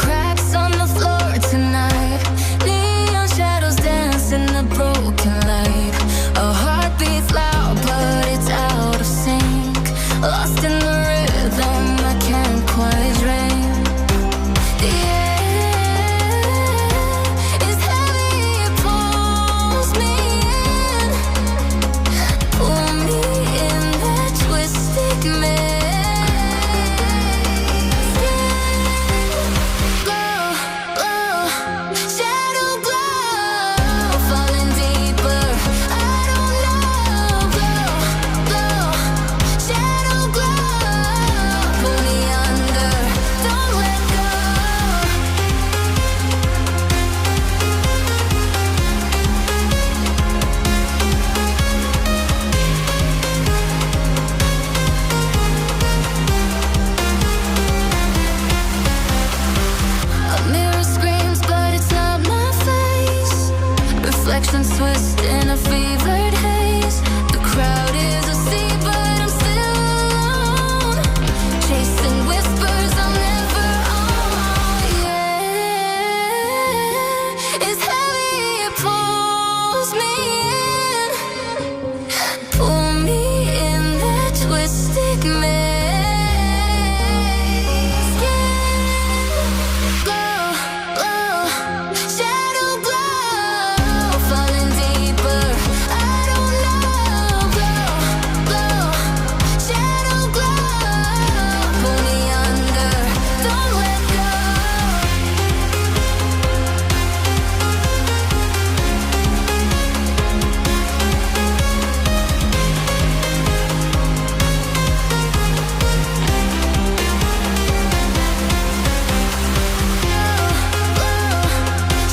cracks on the floor tonight. Neon shadows dance in the broken light. A heart beats loud but it's out of sync. Lost in the rhythm I can't quite dream. The air is heavy, it pulls me in. Pull me in that twisted maze. Glow, glow, shadow glow, falling deeper. I don't know. Glow, glow, shadow glow, pull me under. Don't let go. A mirror screams, but it's not my face. Reflections twist in a fevered haze. The crowd is asleep, but I'm still alone. Chasing whispers I'll never own. Yeah, it's heavy, it pulls me in. Pull me in that twisted maze. Glow, glow, shadow glow, falling deeper. I don't know. Glow, glow, shadow glow, pull me under. Don't let go.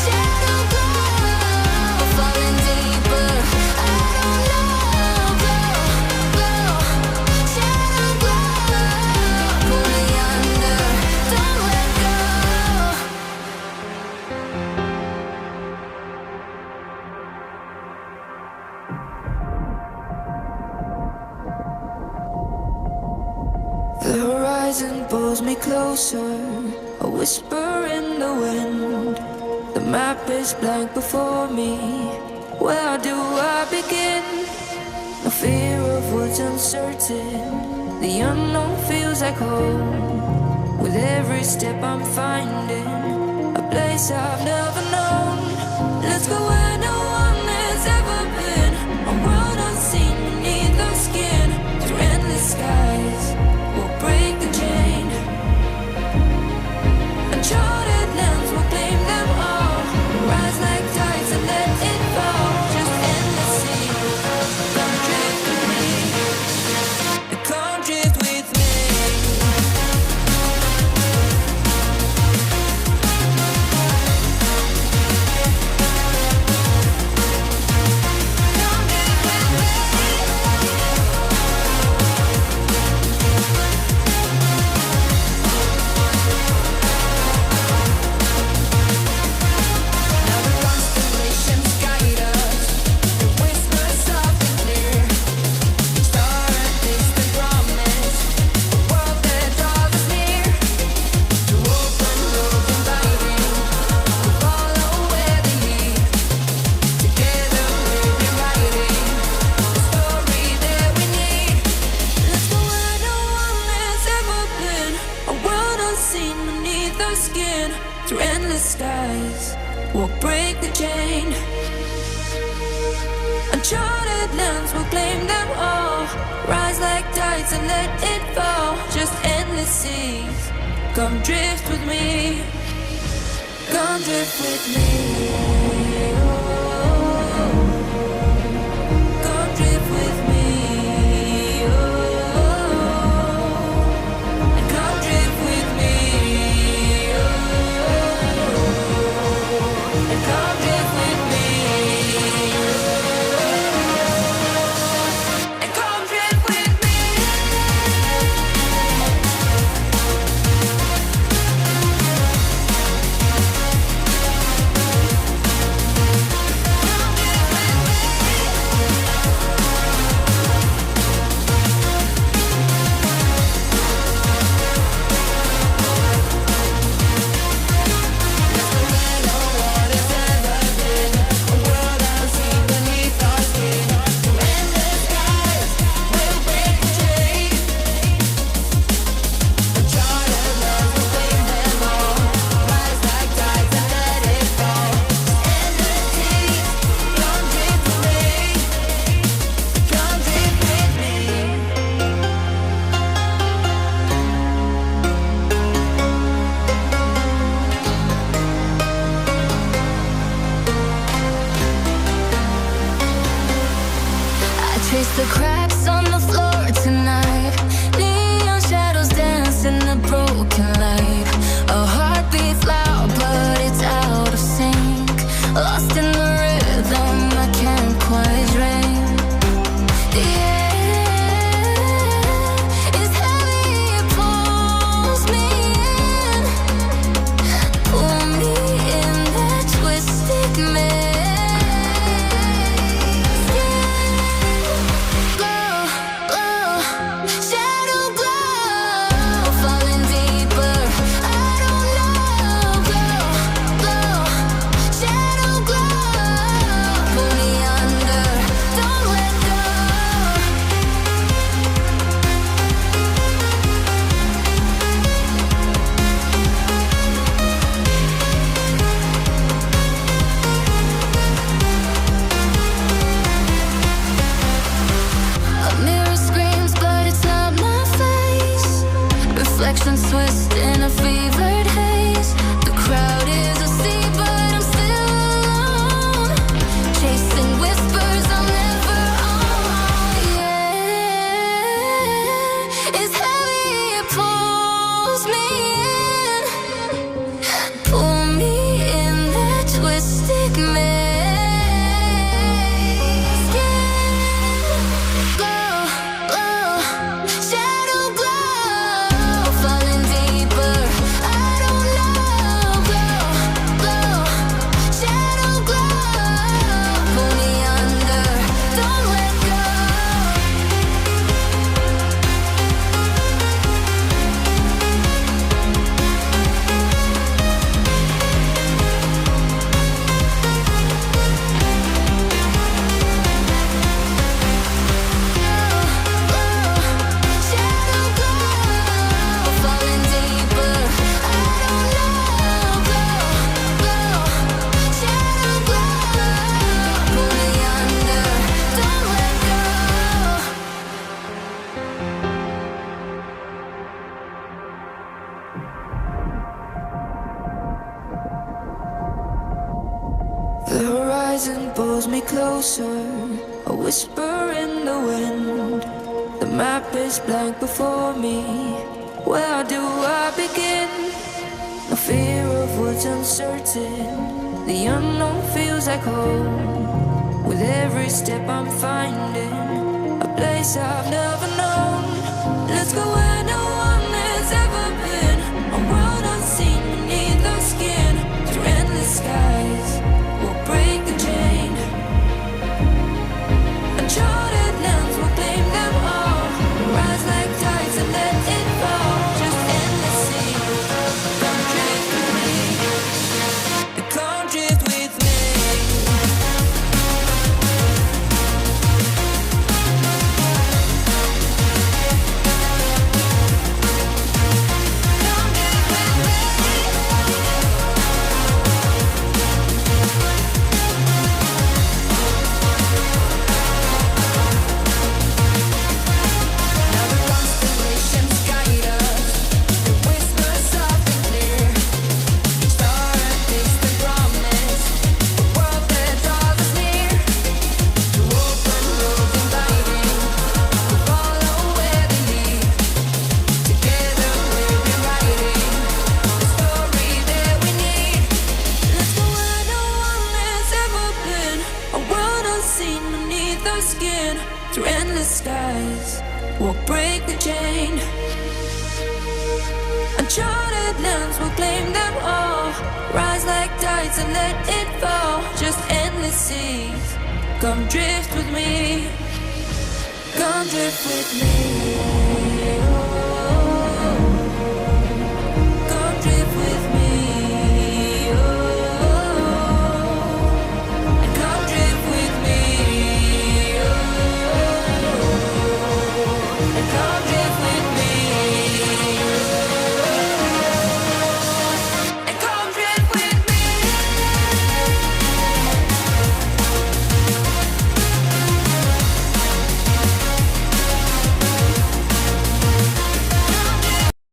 Shadow glow, falling deeper. I don't know. Glow, glow, shadow glow, pull me under. Don't let go. The horizon pulls me closer, a whisper in the wind. The map is blank before me. Where do I begin? No fear of what's uncertain. The unknown feels like home. With every step I'm finding a place I've never known. Let's go where no one has ever been. A world unseen beneath our skin. Through endless skies, we'll break the chain. Uncharted lands will claim them all. Rise like tides and let it fall. Just endless sea. Come drift with me. Come drift with me. Through endless skies, we'll break the chain. Uncharted lands will claim them all. Rise like tides and let it fall. Just endless seas. Come drift with me. Come drift with me. Come drift with me. And come drift with me. And come drift with me. And come drift with me. lost in the rhythm I can't quite drain. The air is heavy, it pulls me in, pull me in that twisted maze. Glow, glow, shadow glow, falling deeper. I don't know. Glow, glow, shadow glow, pull me under. Don't let go. A mirror screams, but it's not my face. Reflections twist in a fevered haze. The crowd is a sea, but I'm still alone. Chasing whispers I'm never on. Yeah, it's heavy, it pulls me in, pull me in that twisted maze. Glow, glow, shadow glow, falling deeper. I don't know. Glow, glow, shadow glow, pull me under. Don't let go. Shadow glow, falling deeper. I don't know. Glow, glow, shadow glow, pull me under. Don't let go. The horizon pulls me closer, a whisper in the wind. The map is blank before me. Where do I begin? No fear of what's uncertain. The unknown feels like home. With every step I'm finding a place I've never known. Let's go where no one has ever been. A world unseen beneath the skin. Through endless skies, we'll break the chain. Uncharted lands will claim them all. Rise like tides and let it fall. Just endless sea. Come drift with me. Come drift with me. Come drift with me. Now the constellations guide us. The whispers soft and clear. Each star a distant promise. A world that draws us near. To open roads inviting. We follow where they lead. Together we're rewriting the story that we need. Let's go where no one has ever been. A world unseen beneath our skin. Through endless skies, we'll break the chain. Uncharted lands will claim them all. Rise like tides and let it fall. Just endless seas. Come drift with me. Come drift with me.